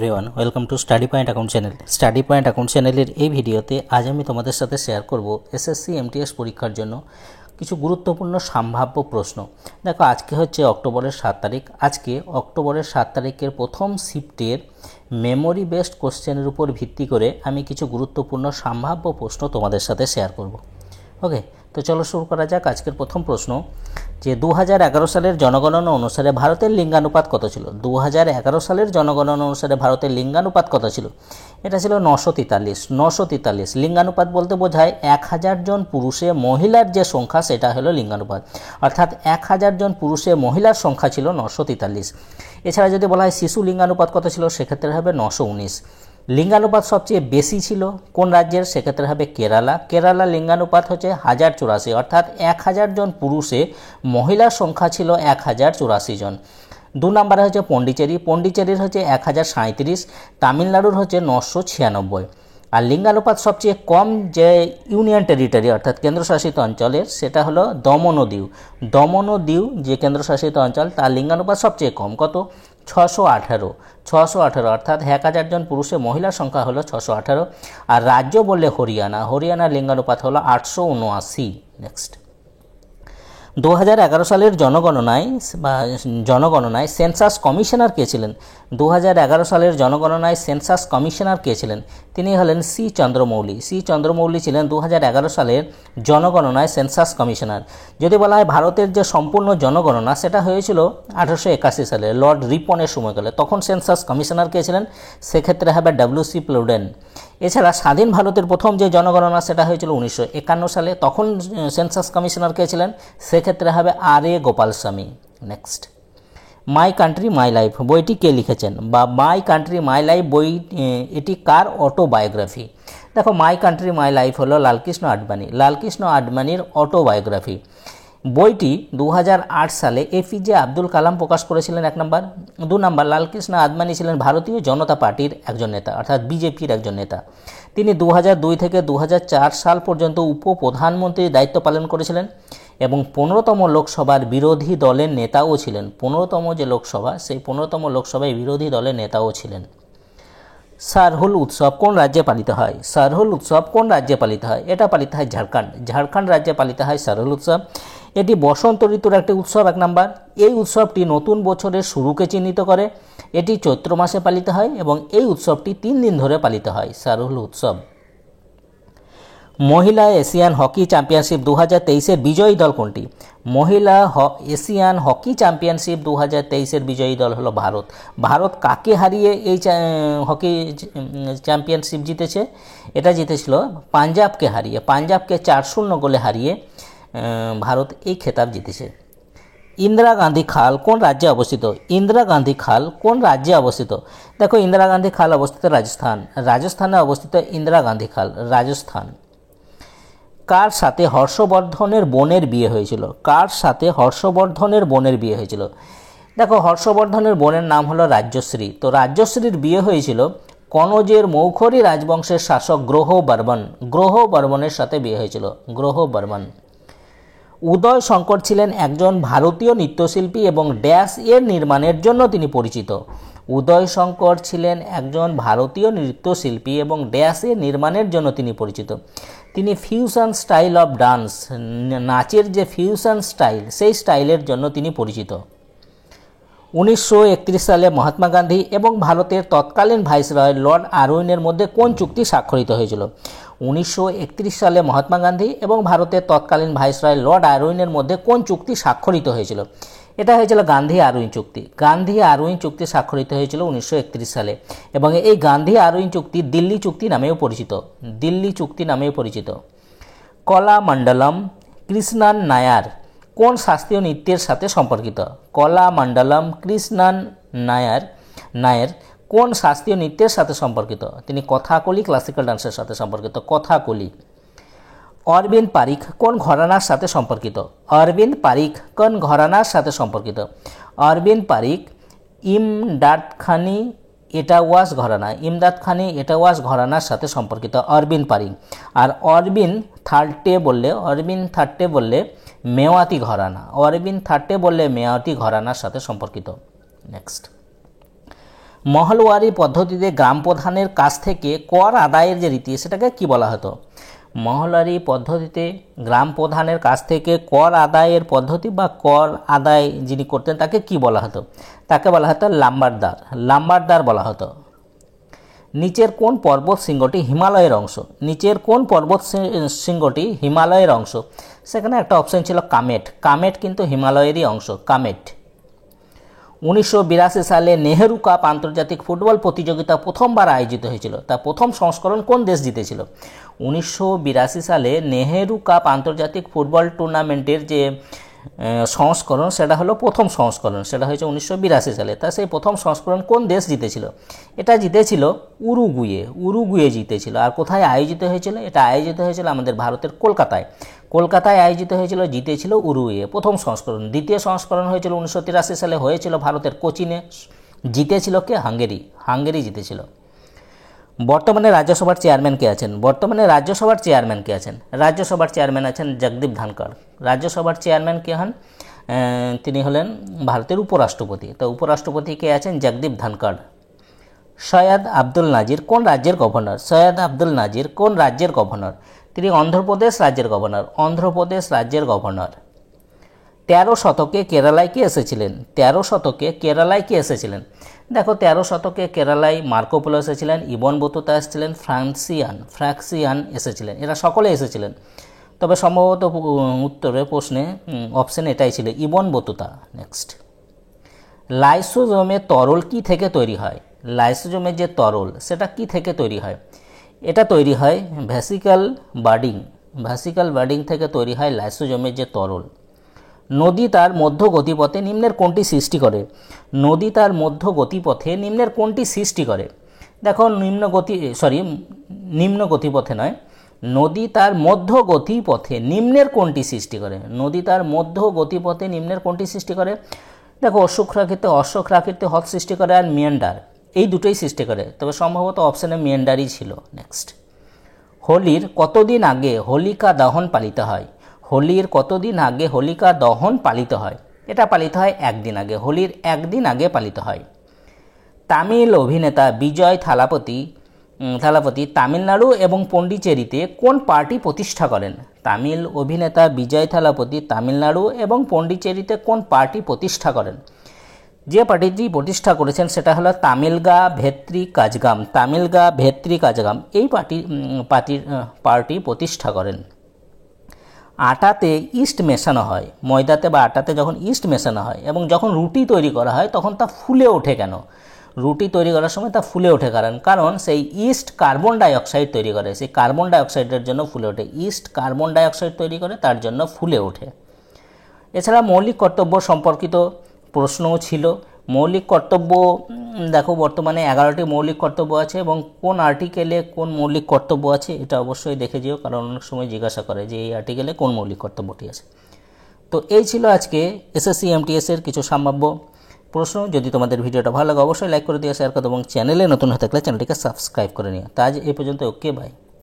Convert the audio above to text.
Everyone, welcome to study point account channel. Study point account চ্যানেলের এই ভিডিওতে আজ আমি তোমাদের সাথে শেয়ার করব এসএসসি এমটিএস পরীক্ষার জন্য কিছু গুরুত্বপূর্ণ সম্ভাব্য প্রশ্ন। দেখো, আজকে হচ্ছে অক্টোবরের 7 তারিখ। আজকে অক্টোবরের 7 তারিখের প্রথম শিফটের মেমোরি বেসড কোশ্চেনের উপর ভিত্তি করে আমি কিছু গুরুত্বপূর্ণ সম্ভাব্য প্রশ্ন তোমাদের সাথে শেয়ার করব। ওকে, তো চলো শুরু করা যাক। আজকের প্রথম প্রশ্ন যে 2011 সালের জনগণনা অনুসারে ভারতের লিঙ্গানুপাত কত ছিল? 2011 সালের জনগণনা অনুসারে ভারতের লিঙ্গানুপাত কত ছিল? এটা ছিল 943। লিঙ্গানুপাত বলতে বোঝায় 1000 জন পুরুষে মহিলার যে সংখ্যা সেটা হলো লিঙ্গানুপাত, অর্থাৎ 1000 জন পুরুষে মহিলার সংখ্যা ছিল 943। এছাড়া যদি বলা হয় শিশু লিঙ্গানুপাত কত ছিল, সেক্ষেত্রে হবে 919। লিঙ্গানুপাত সবচেয়ে বেশি ছিল কোন রাজ্যের? সেক্ষেত্রে হবে কেরালা লিঙ্গানুপাত হচ্ছে 1084, অর্থাৎ 1000 জন পুরুষে মহিলার সংখ্যা ছিল 1084 জন। 2 নম্বরে হচ্ছে পন্ডিচেরির হচ্ছে 1037, তামিলনাড়ুর হচ্ছে 996। আর লিঙ্গানুপাত সবচেয়ে কম যে ইউনিয়ন টেরিটরি অর্থাৎ কেন্দ্রশাসিত অঞ্চলের, সেটা হলো দমন ও দিউ যে কেন্দ্রশাসিত অঞ্চল, তার লিঙ্গানুপাত সবচেয়ে কম, কত? 618, অর্থাৎ 1000 জন পুরুষে মহিলার সংখ্যা হলো 618। আর রাজ্য বললে হরিয়ানার লিঙ্গানুপাত হলো 879। নেক্সট, 2011 সালের জনগণনায় সেন্সাস কমিশনার কে ছিলেন? 2011 সালের জনগণনায় সেন্সাস কমিশনার কে ছিলেন? তিনি হলেন সি চন্দ্রমৌলি ছিলেন 2011 সালের জনগণনায় সেন্সাস কমিশনার। যদি বলা হয় ভারতের যে সম্পূর্ণ জনগণনা, সেটা হয়েছিল 1881 সালে লর্ড রিপনের সময়কালে, তখন সেন্সাস কমিশনার কে ছিলেন? সেক্ষেত্রে হবে WC প্লুডেন। এছাড়া স্বাধীন ভারতের প্রথম যে জনগণনা সেটা হয়েছিল 1951 সালে, তখন সেন্সাস কমিশনার কে ছিলেন? সেক্ষেত্রে হবে RA Gopalaswami. Next, my country my life বইটি কে লিখেছেন? বা মাই কান্ট্রি মাই লাইফ বই এটি কার অটোবায়োগ্রাফি? দেখো, মাই কান্ট্রি মাই লাইফ হলো লালকৃষ্ণ আডবাণীর অটোবায়োগ্রাফি। বইটি 2008 সালে APJ আব্দুল কালাম প্রকাশ করেছিলেন, 1 নম্বর। 2 নম্বর, লালকৃষ্ণ আডবাণী ছিলেন ভারতীয় জনতা পার্টির একজন নেতা, অর্থাৎ বিজেপির একজন নেতা। তিনি 2002 থেকে 2004 সাল পর্যন্ত উপপ্রধানমন্ত্রীর দায়িত্ব পালন করেছিলেন এবং 15তম লোকসভার বিরোধী দলের নেতাও ছিলেন। 15তম যে লোকসভা, সেই 15তম লোকসভায় বিরোধী দলের নেতাও ছিলেন। সারহুল উৎসব কোন রাজ্যে পালিত হয়? এটা পালিত হয় ঝাড়খণ্ড রাজ্যে পালিত হয় সারহুল উৎসব। এটি বসন্ত ঋতুর একটি উৎসব, 1 নম্বর। এই উৎসবটি নতুন বছরের শুরুকে চিহ্নিত করে। এটি চৈত্র মাসে পালিত হয় এবং এই উৎসবটি 3 দিন ধরে পালিত হয়, সারহুল উৎসব। মহিলা এশিয়ান হকি চ্যাম্পিয়নশিপ 2023-এর বিজয়ী দল কোনটি? মহিলা এশিয়ান হকি চ্যাম্পিয়নশিপ 2023-এর বিজয়ী দল হলো ভারত কাকে হারিয়ে এই হকি চ্যাম্পিয়নশিপ জিতেছে? এটা জিতেছিল পাঞ্জাবকে 4-0 গোলে হারিয়ে ভারত এই খেতাব জিতেছে। ইন্দিরা গান্ধী খাল কোন রাজ্যে অবস্থিত? দেখো, ইন্দিরা গান্ধী খাল অবস্থিত রাজস্থানে অবস্থিত ইন্দিরা গান্ধী খাল, রাজস্থান। কার সাথে হর্ষবর্ধনের বোনের বিয়ে হয়েছিল? দেখো, হর্ষবর্ধনের বোনের নাম হলো রাজ্যশ্রী। তো রাজ্যশ্রীর বিয়ে হয়েছিল কনৌজের মৌখরী রাজবংশের শাসক গ্রহ বর্মনের সাথে বিয়ে হয়েছিল, গ্রহ বর্মন। উদয় শঙ্কর ছিলেন একজন ভারতীয় নৃত্যশিল্পী এবং ড্যাশ এর নির্মাণের জন্য তিনি পরিচিত। তিনি ফিউশন স্টাইল অফ ডান্স, নাচের যে ফিউশন স্টাইল, সেই স্টাইলের জন্য তিনি পরিচিত। 1931 সালে মহাত্মা গান্ধী এবং ভারতের তৎকালীন ভাইসরয় লর্ড আরউইনের মধ্যে কোন চুক্তি স্বাক্ষরিত হয়েছিল? 1931 সালে মহাত্মা গান্ধী এবং ভারতের তৎকালীন ভাইসরয় লর্ড আরউইনের মধ্যে কোন চুক্তি স্বাক্ষরিত হয়েছিল? এটা হয়েছিল গান্ধী আরউইন চুক্তি স্বাক্ষরিত হয়েছিল 1931 সালে এবং এই গান্ধী আরউইন চুক্তি দিল্লি চুক্তি নামেও পরিচিত। কলামণ্ডলম কৃষ্ণন নায়ার কোন শাস্ত্রীয় নৃত্যের সাথে সম্পর্কিত? কলামণ্ডলম কৃষ্ণন নায়ার কোন শাস্ত্রীয় নৃত্যের সাথে সম্পর্কিত? তিনি কথাকলি ক্লাসিক্যাল ডান্সের সাথে সম্পর্কিত, কথাকলি। অরবিন্দ পারিখ কোন ঘরানার সাথে সম্পর্কিত? অরবিন্দ পারিখ ইমদাদ খানি এটাওয়াস ঘরানার সাথে সম্পর্কিত, অরবিন্দ পারিখ। আর অরবিন্দ থার্টে বললে মেওয়াতি ঘরানার সাথে সম্পর্কিত। নেক্সট, মহলওয়ারি পদ্ধতিতে গ্রাম প্রধানের কাছ থেকে কর আদায়ের যে রীতি সেটাকে কি বলা হতো? মহলওয়ারি পদ্ধতিতে গ্রাম প্রধানের কাছ থেকে কর আদায়ের পদ্ধতি বা কর আদায় যিনি করতেন তাকে কি বলা হতো? তাকে বলা হতো লাম্বারদার। লাম্বারদার বলা হতো। নিচের কোন পর্বত শৃঙ্গটি হিমালয়ের অংশ? নিচের কোন পর্বত শৃঙ্গটি হিমালয়ের অংশ? সেখানে একটা অপশন ছিল কামেট। কামেট কিন্তু হিমালয়েরই অংশ, কামেট। 1982 সালে নেহেরু কাপ আন্তর্জাতিক ফুটবল প্রতিযোগিতা প্রথমবার আয়োজিত হয়েছিল। তা প্রথম সংস্করণ কোন দেশ জিতেছিল? 1982 সালে নেহেরু কাপ আন্তর্জাতিক ফুটবল টুর্নামেন্টের যে সংস্করণ সেটা হলো প্রথম সংস্করণ, সেটা হয়েছে 1982 সালে। তা সেই প্রথম সংস্করণ কোন দেশ জিতেছিল? এটা জিতেছিল উরুগুয়ে। উরুগুয়ে জিতেছিল। আর কোথায় আয়োজিত হয়েছিল? এটা আয়োজিত হয়েছিল আমাদের ভারতের কলকাতায়। কলকাতায় আয়োজিত হয়েছিল, জিতেছিল উরুগুয়ে প্রথম সংস্করণ। দ্বিতীয় সংস্করণ হয়েছিল 1983 সালে, হয়েছিল ভারতের কোচিনে, জিতেছিল কে? হাঙ্গেরি। হাঙ্গেরি জিতেছিল। বর্তমানে রাজ্যসভার চেয়ারম্যান কে আছেন? বর্তমানে রাজ্যসভার চেয়ারম্যান কে আছেন? রাজ্যসভার চেয়ারম্যান আছেন জগদীপ ধনখড়। রাজ্যসভার চেয়ারম্যান কে হন? তিনি হলেন ভারতের উপরাষ্ট্রপতি। তো উপরাষ্ট্রপতি কে আছেন? জগদীপ ধনখড়। সৈয়দ আব্দুল নাজির কোন রাজ্যের গভর্নর? সৈয়দ আব্দুল নাজির কোন রাজ্যের গভর্নর? তিনি অন্ধ্রপ্রদেশ রাজ্যের গভর্নর। অন্ধ্রপ্রদেশ রাজ্যের গভর্নর। 13 শতকে কেরালায় কে এসেছিলেন? 13 শতকে কেরালায় কে এসেছিলেন? দেখো 13 শতকে কেরালায় মার্কো পোলো এসেছিলেন, ইবন বতুতা এসেছিলেন, ফ্রাক্সিয়ান এসেছিলেন। এরা সকলে এসেছিলেন। তবে সম্ভবত উত্তরে প্রশ্নে অপশন এটাই ছিল, ইবন বতুতা। নেক্সট, লাইসোজোমে তরল কি থেকে তৈরি হয়? লাইসোজোমের যে তরল সেটা কি থেকে তৈরি হয়? এটা তৈরি হয় ভ্যাসিক্যাল বার্ডিং। ভ্যাসিক্যাল বার্ডিং থেকে তৈরি হয় লাইসোজোমের যে তরল। নদী তার মধ্য গতিপথে নিম্নের কোনটি সৃষ্টি করে? নদী তার মধ্য গতিপথে নিম্নের কোনটি সৃষ্টি করে? দেখো নিম্ন গতিপথে নয়, নদী তার মধ্য গতিপথে নিম্নের কোনটি সৃষ্টি করে? নদী তার মধ্য গতিপথে নিম্নের কোনটি সৃষ্টি করে? দেখো অশ্বক্ষাকৃতি হ্রদ সৃষ্টি করে আর মিয়ান্ডার, এই দুটোই সৃষ্টি করে। তবে সম্ভবত অপশানে মিয়ান্ডারই ছিল। নেক্সট, হোলির কতদিন আগে হোলিকা দহন পালিত হয়? হোলির কতদিন আগে হোলিকা দহন পালিত হয়? এটা পালিত হয় একদিন আগে, হোলির একদিন আগে পালিত হয়। তামিল অভিনেতা বিজয় থালাপতি তামিলনাড়ু এবং পন্ডিচেরিতে কোন পার্টি প্রতিষ্ঠা করেন? তামিল অভিনেতা বিজয় থালাপতি তামিলনাড়ু এবং পন্ডিচেরিতে কোন পার্টি প্রতিষ্ঠা করেন? যে পার্টিটি প্রতিষ্ঠা করেছেন সেটা হলো তামিলগা ভেত্রি কাজগাম। তামিলগা ভেত্রি কাজগাম এই পার্টি প্রতিষ্ঠা করেন। আটাতে ইস্ট মেশানো হয়, ময়দাতে বা আটাতে যখন ইস্ট মেশানো হয় এবং যখন রুটি তৈরি করা হয় তখন তা ফুলে ওঠে কেন? রুটি তৈরি করার সময় তা ফুলে ওঠে কারণ সেই ইস্ট কার্বন ডাইঅক্সাইড তৈরি করে, সেই কার্বন ডাইঅক্সাইডের জন্য ফুলে ওঠে। ইস্ট কার্বন ডাইঅক্সাইড তৈরি করে, তার জন্য ফুলে ওঠে। এছাড়া মৌলিক কর্তব্য সম্পর্কিত প্রশ্নও ছিল। মৌলিক কর্তব্য দেখো বর্তমানে 11টি মৌলিক কর্তব্য আছে এবং কোন আর্টিকেলে কোন মৌলিক কর্তব্য আছে এটা অবশ্যই দেখে যেও, কারণ অনেক সময় জিজ্ঞাসা করে যে এই আর্টিকেলে কোন মৌলিক কর্তব্যটি আছে। তো এই ছিল আজকে এসএসসি এমটিএস এর কিছু সম্ভাব্য প্রশ্ন। যদি তোমাদের ভিডিওটা ভালো লাগে অবশ্যই লাইক করে দিও, শেয়ার করো এবং চ্যানেলে নতুন হয়ে থাকলে চ্যানেলটিকে সাবস্ক্রাইব করে নিও। তা আজ এই পর্যন্ত, ওকে বাই।